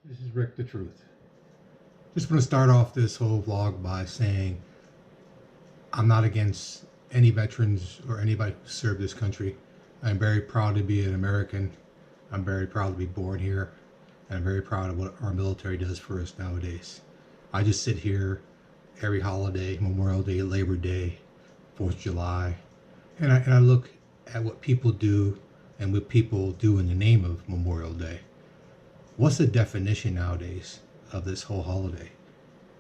This is Rick the Truth. Just want to start off this whole vlog by saying I'm not against any veterans or anybody who served this country. I'm very proud to be an American. I'm very proud to be born here. And I'm very proud of what our military does for us nowadays. I just sit here every holiday, Memorial Day, Labor Day, 4th of July, and I look at what people do and what people do in the name of Memorial Day. What's the definition nowadays of this whole holiday?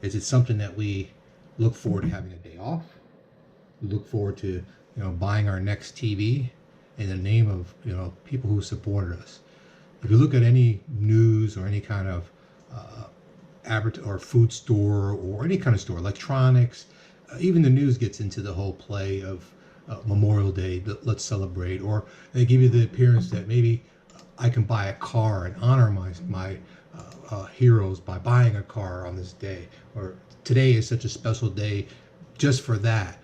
Is it something that we look forward to having a day off? We look forward to, buying our next TV in the name of, people who supported us. If you look at any news or any kind of or food store or any kind of store, electronics, even the news gets into the whole play of Memorial Day, let's celebrate, or they give you the appearance that maybe I can buy a car and honor my heroes by buying a car on this day, or today is such a special day just for that.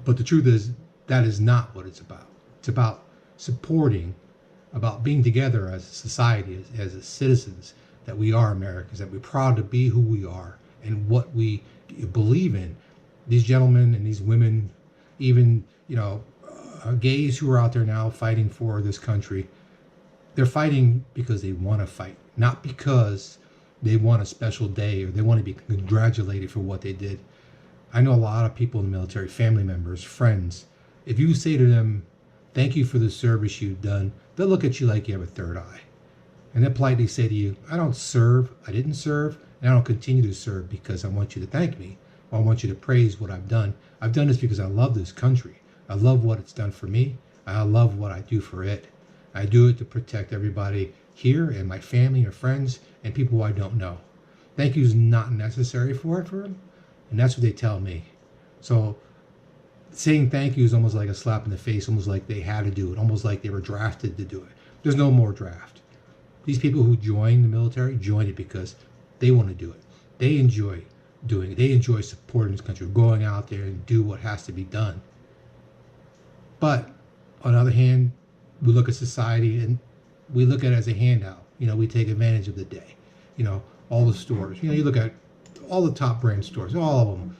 But the truth is, that is not what it's about. It's about supporting, about being together as a society, as citizens, that we are Americans, that we're proud to be who we are and what we believe in. These gentlemen and these women, even, gays who are out there now fighting for this country, they're fighting because they want to fight, not because they want a special day or they want to be congratulated for what they did. I know a lot of people in the military, family members, friends. If you say to them, thank you for the service you've done, they'll look at you like you have a third eye. And they'll politely say to you, I don't serve, I didn't serve, and I don't continue to serve because I want you to thank me. Or I want you to praise what I've done. I've done this because I love this country. I love what it's done for me. I love what I do for it. I do it to protect everybody here and my family or friends and people who I don't know. Thank you is not necessary for them, and that's what they tell me. So saying thank you is almost like a slap in the face, almost like they had to do it, almost like they were drafted to do it. There's no more draft. These people who join the military join it because they want to do it. They enjoy doing it. They enjoy supporting this country, going out there and do what has to be done. But on the other hand, we look at society and we look at it as a handout. We take advantage of the day. All the stores. You look at all the top brand stores. All of them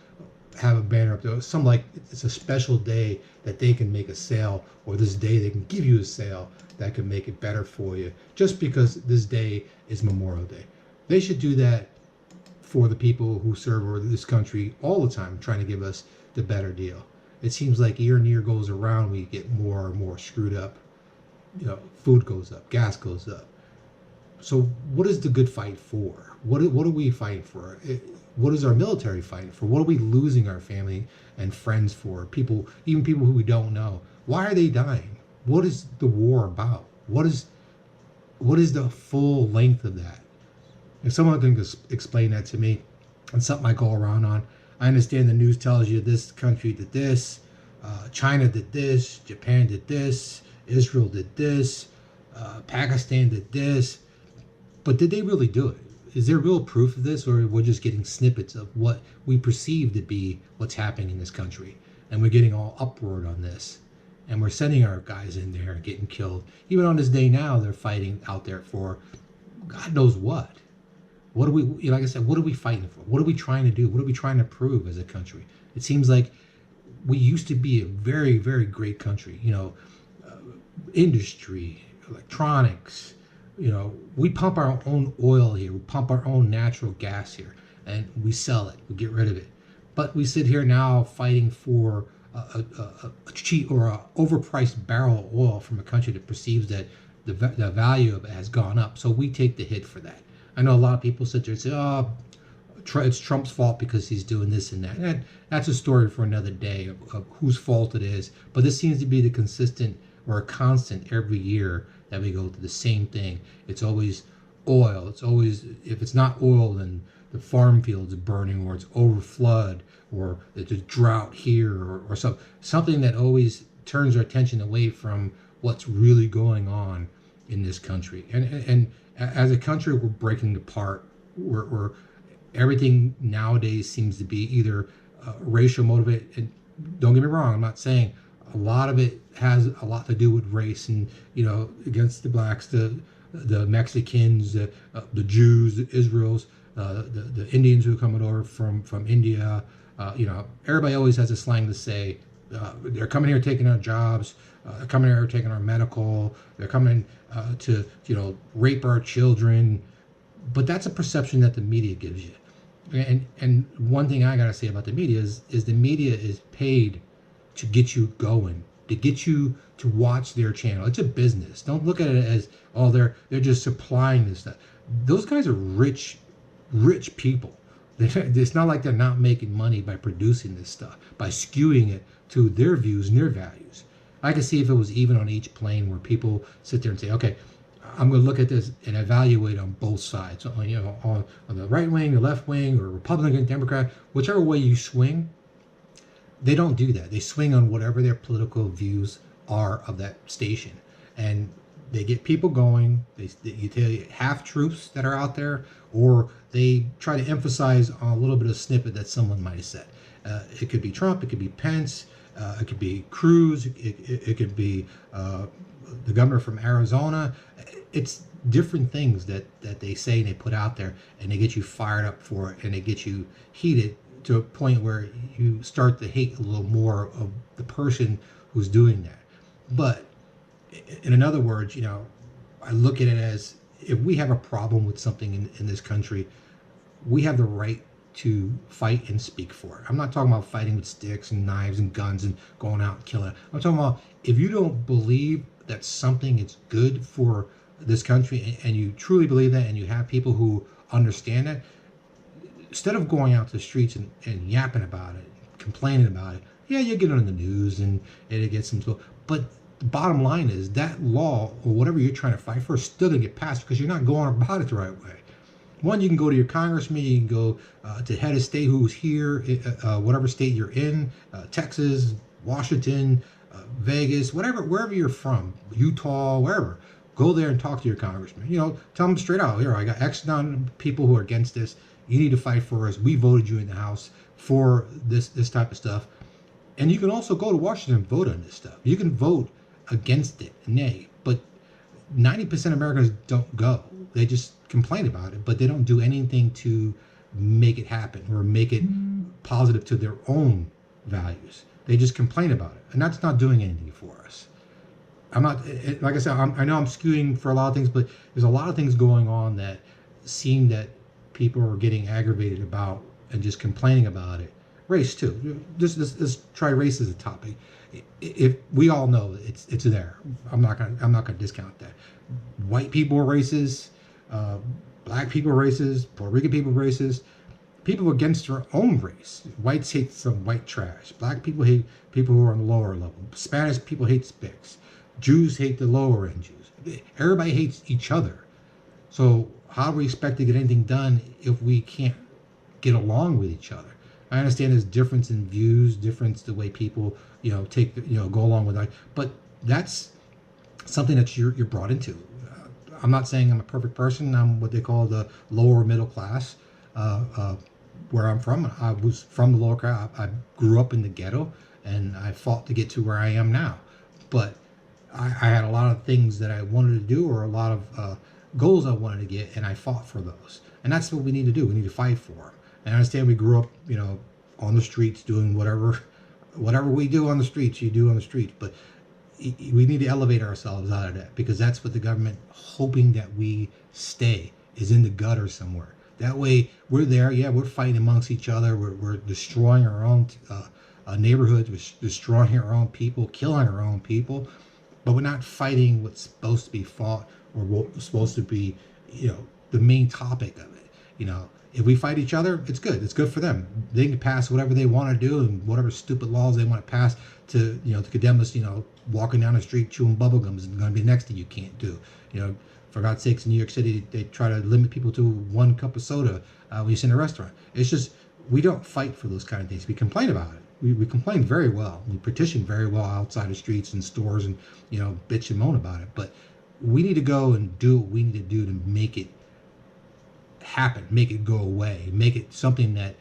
have a banner up there. Some like it's a special day that they can make a sale, or this day they can give you a sale that can make it better for you, just because this day is Memorial Day. They should do that for the people who serve this country all the time, trying to give us the better deal. It seems like year and year goes around, we get more and more screwed up. Food goes up, gas goes up. So what is the good fight for? What are we fighting for? What is our military fighting for? What are we losing our family and friends for? People, even people who we don't know. Why are they dying? What is the war about? What is the full length of that? If someone can explain that to me, and something I go around on. I understand the news tells you this country did this, China did this, Japan did this, Israel did this, Pakistan did this. But did they really do it? Is there real proof of this, or we're just getting snippets of what we perceive to be what's happening in this country? And we're getting all uproared on this. And we're sending our guys in there and getting killed. Even on this day now, they're fighting out there for God knows what. What are we, like I said, what are we fighting for? What are we trying to do? What are we trying to prove as a country? It seems like we used to be a very, very great country. Industry, electronics, we pump our own oil here. We pump our own natural gas here, and we sell it. We get rid of it. But we sit here now fighting for a cheap or a overpriced barrel of oil from a country that perceives that the value of it has gone up. So we take the hit for that. I know a lot of people sit there and say, oh, it's Trump's fault because he's doing this and that. And that's a story for another day of whose fault it is. But this seems to be the consistent or a constant every year that we go through the same thing. It's always oil. It's always, if it's not oil, then the farm fields are burning, or it's over flood, or it's a drought here, or something that always turns our attention away from what's really going on in this country. And as a country, we're breaking apart. We're everything nowadays seems to be either racial motivated. And don't get me wrong, I'm not saying a lot of it has a lot to do with race and against the blacks, the the Mexicans, the Jews, the Israels, the Indians who are coming over from India. Everybody always has a slang to say they're coming here taking our jobs, they're coming here taking our medical, they're coming to rape our children. But that's a perception that the media gives you. And one thing I gotta say about the media is the media is paid to get you going, to get you to watch their channel. It's a business. Don't look at it as, oh, they're just supplying this stuff. Those guys are rich people. It's not like they're not making money by producing this stuff, by skewing it to their views and their values. I can see if it was even on each plane where people sit there and say, okay, I'm going to look at this and evaluate on both sides, on the right wing, the left wing, or Republican, Democrat, whichever way you swing. They don't do that. They swing on whatever their political views are of that station, and they get people going. You tell you half truths that are out there, or they try to emphasize on a little bit of snippet that someone might have said. It could be Trump, it could be Pence, it could be Cruz, it could be the governor from Arizona. It's different things that they say and they put out there, and they get you fired up for it, and they get you heated to a point where you start to hate a little more of the person who's doing that. But in other words, I look at it as, if we have a problem with something in this country, we have the right to fight and speak for it. I'm not talking about fighting with sticks and knives and guns and going out and killing. I'm talking about, if you don't believe that something is good for this country, and you truly believe that, and you have people who understand that, instead of going out to the streets and yapping about it, complaining about it, yeah, you get it on the news and it gets some. But the bottom line is that law, or whatever you're trying to fight for, is still going to get passed because you're not going about it the right way. One, you can go to your congressman, you can go to head of state who's here, whatever state you're in, Texas, Washington, Vegas, wherever you're from, Utah, wherever. Go there and talk to your congressman. Tell them straight out, here, I got X amount of people who are against this. You need to fight for us. We voted you in the House for this type of stuff. And you can also go to Washington and vote on this stuff. You can vote against it, nay. But 90% of Americans don't go. They just complain about it, but they don't do anything to make it happen or make it positive to their own values. They just complain about it. And that's not doing anything for us. I'm not, like I said, I know I'm skewing for a lot of things, but there's a lot of things going on that seem that people are getting aggravated about and just complaining about it. Race too. Let's try race as a topic. If we all know it's there, I'm not gonna discount that. White people are racist, black people are racist, Puerto Rican people are racist. People against their own race. Whites hate some white trash. Black people hate people who are on the lower level. Spanish people hate Spics. Jews hate the lower end Jews. Everybody hates each other. So how do we expect to get anything done if we can't get along with each other? I understand there's difference in views, difference the way people, go along with that, but that's something that you're brought into. I'm not saying I'm a perfect person. I'm what they call the lower middle class. Where I'm from, I was from the lower class. I grew up in the ghetto, and I fought to get to where I am now. But I had a lot of things that I wanted to do, or a lot of goals I wanted to get, and I fought for those. And that's what we need to do. We need to fight for them. And I understand we grew up, on the streets doing whatever we do on the streets, you do on the streets. But we need to elevate ourselves out of that, because that's what the government hoping that we stay is in the gutter somewhere. That way we're there. Yeah, we're fighting amongst each other. We're destroying our own neighborhoods. We're destroying our own people, killing our own people. But we're not fighting what's supposed to be fought, or what's supposed to be, the main topic of it. If we fight each other, it's good. It's good for them. They can pass whatever they want to do, and whatever stupid laws they want to pass to condemn us. Walking down the street chewing bubble gums is going to be the next thing you can't do. For God's sakes, in New York City, they try to limit people to 1 cup of soda when you sit in a restaurant. It's just, we don't fight for those kind of things. We complain about it. We complain very well. We petition very well outside the streets and stores, and bitch and moan about it. But we need to go and do what we need to do to make it happen, make it go away, make it something that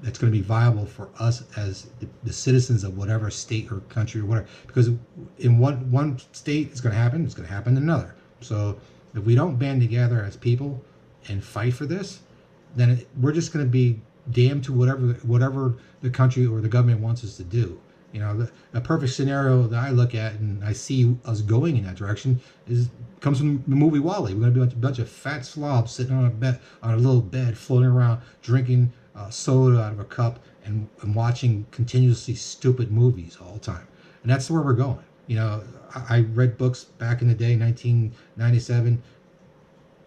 that's going to be viable for us as the citizens of whatever state or country or whatever. Because in one state it's going to happen in another. So If we don't band together as people and fight for this, then we're just going to be damned to whatever the country or the government wants us to do. You know, a perfect scenario that I look at and I see us going in that direction comes from the movie WALL-E. We're going to be a bunch of fat slobs sitting on a little bed, floating around, drinking soda out of a cup, and watching continuously stupid movies all the time. And that's where we're going. You know, I read books back in the day, 1997.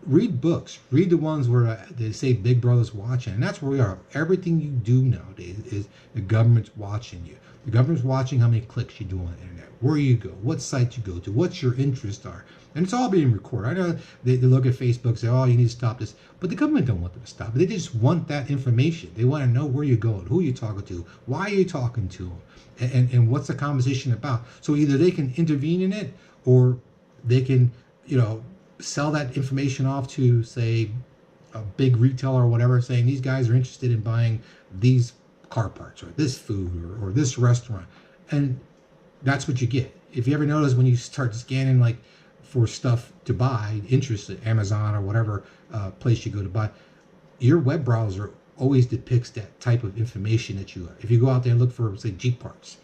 Read books. Read the ones where they say Big Brother's watching, and that's where we are. Everything you do nowadays is the government's watching you. The government's watching how many clicks you do on the internet, where you go, what site you go to, what your interests are, and it's all being recorded. I know they look at Facebook and say, "Oh, you need to stop this," but the government don't want them to stop it. They just want that information. They want to know where you're going, who you're talking to, why are you talking to them, and what's the conversation about. So either they can intervene in it, or they can, sell that information off to, say, a big retailer or whatever, saying these guys are interested in buying these car parts or this food or this restaurant. And that's what you get. If you ever notice, when you start scanning like for stuff to buy, interest at Amazon or whatever place you go to buy, your web browser always depicts that type of information that you are. If you go out there and look for, say, Jeep parts,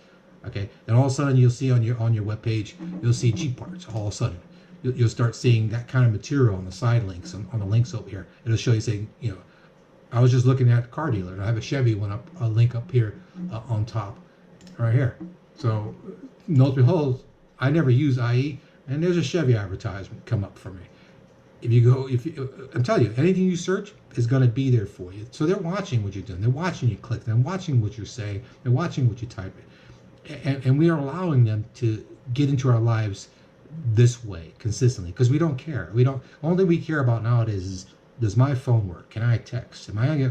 okay, then all of a sudden you'll see on your web page, you'll see Jeep parts all of a sudden. You'll start seeing that kind of material on the side links, on the links over here. It'll show you saying, I was just looking at a car dealer, and I have a Chevy one up, a link up here on top, right here. So, note behold, I never use IE, and there's a Chevy advertisement come up for me. I'm telling you, anything you search is going to be there for you. So they're watching what you're doing. They're watching you click. They're watching what you're saying. They're watching what you type in. And we are allowing them to get into our lives this way consistently because we don't care. Only thing we care about nowadays is, does my phone work? Can I text? Am I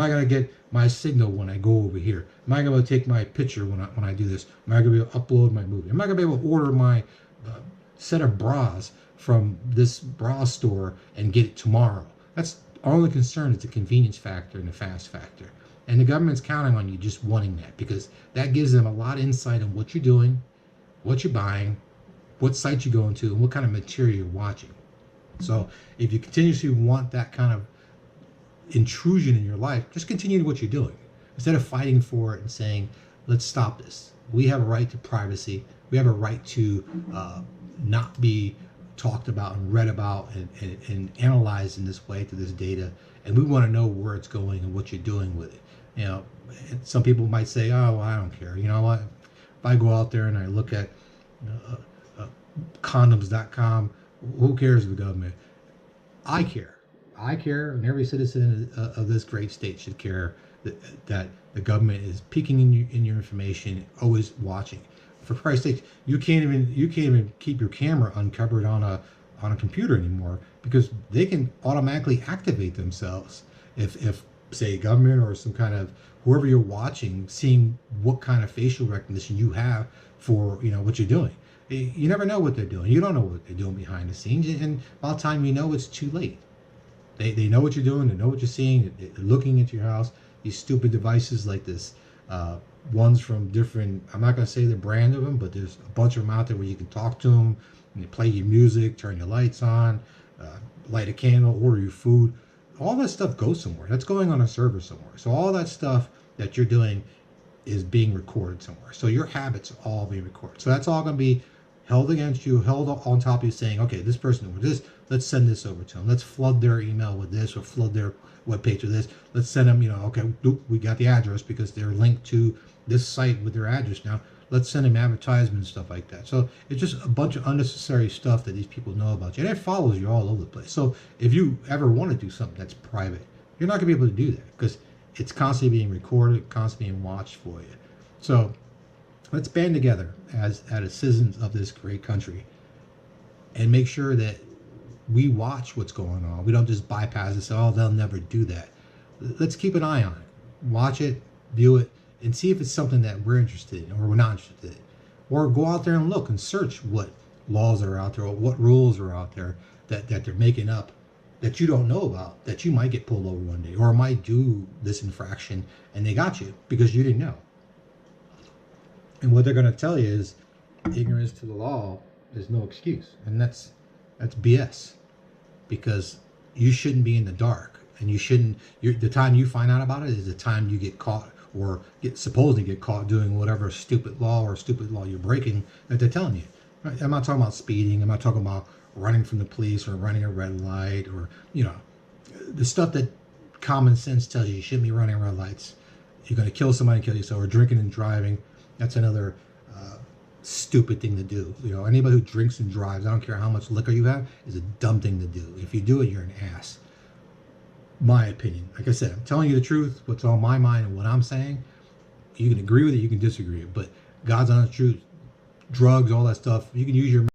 gonna get my signal when I go over here? Am I gonna take my picture when I do this? Am I gonna be able to upload my movie? Am I gonna be able to order my set of bras from this bra store and get it tomorrow? That's our only concern, is the convenience factor and the fast factor. And the government's counting on you just wanting that, because that gives them a lot of insight on what you're doing, what you're buying, what site you're going to, and what kind of material you're watching. So if you continuously want that kind of intrusion in your life, just continue what you're doing. Instead of fighting for it and saying, let's stop this. We have a right to privacy. We have a right to not be talked about and read about and analyzed in this way through this data. And we want to know where it's going and what you're doing with it. Some people might say, oh, well, I don't care. You know what? If I go out there and I look at condoms.com, who cares of the government? I care, and every citizen of this great state should care that the government is peeking in your information, always watching. For Christ's sake, you can't even keep your camera uncovered on a computer anymore, because they can automatically activate themselves if say government or some kind of whoever you're watching, seeing what kind of facial recognition you have for what you're doing. You never know what they're doing. You don't know what they're doing behind the scenes, and by the time you know, it's too late. They know what you're doing. They know what you're seeing. They're looking into your house. These stupid devices like this, ones from different, I'm not going to say the brand of them, but there's a bunch of them out there where you can talk to them, and they play your music, turn your lights on, light a candle, order your food. All that stuff goes somewhere. That's going on a server somewhere. So all that stuff that you're doing is being recorded somewhere. So your habits are all being recorded. So that's all going to be held against you, held on top of you, saying, okay, this person with this, let's send this over to them. Let's flood their email with this, or flood their webpage with this. Let's send them, okay, we got the address because they're linked to this site with their address now. Let's send them advertisements and stuff like that. So it's just a bunch of unnecessary stuff that these people know about you, and it follows you all over the place. So if you ever want to do something that's private, you're not going to be able to do that, because it's constantly being recorded, constantly being watched for you. So let's band together as citizens of this great country and make sure that we watch what's going on. We don't just bypass it and say, oh, they'll never do that. Let's keep an eye on it. Watch it, view it, and see if it's something that we're interested in or we're not interested in. Or go out there and look and search what laws are out there or what rules are out there that they're making up that you don't know about, that you might get pulled over one day or might do this infraction and they got you because you didn't know. And what they're going to tell you is ignorance to the law is no excuse. And that's BS. because you shouldn't be in the dark, and you shouldn't. The time you find out about it is the time you get caught or get supposedly get caught doing whatever stupid law you're breaking that they're telling you. Right? I'm not talking about speeding. I'm not talking about running from the police or running a red light or the stuff that common sense tells you shouldn't be running red lights. You're going to kill somebody and kill yourself, or drinking and driving. That's another stupid thing to do. Anybody who drinks and drives, I don't care how much liquor you have, is a dumb thing to do. If you do it, you're an ass. My opinion. Like I said, I'm telling you the truth, what's on my mind and what I'm saying. You can agree with it, you can disagree with it, but God's honest truth, drugs, all that stuff, you can use your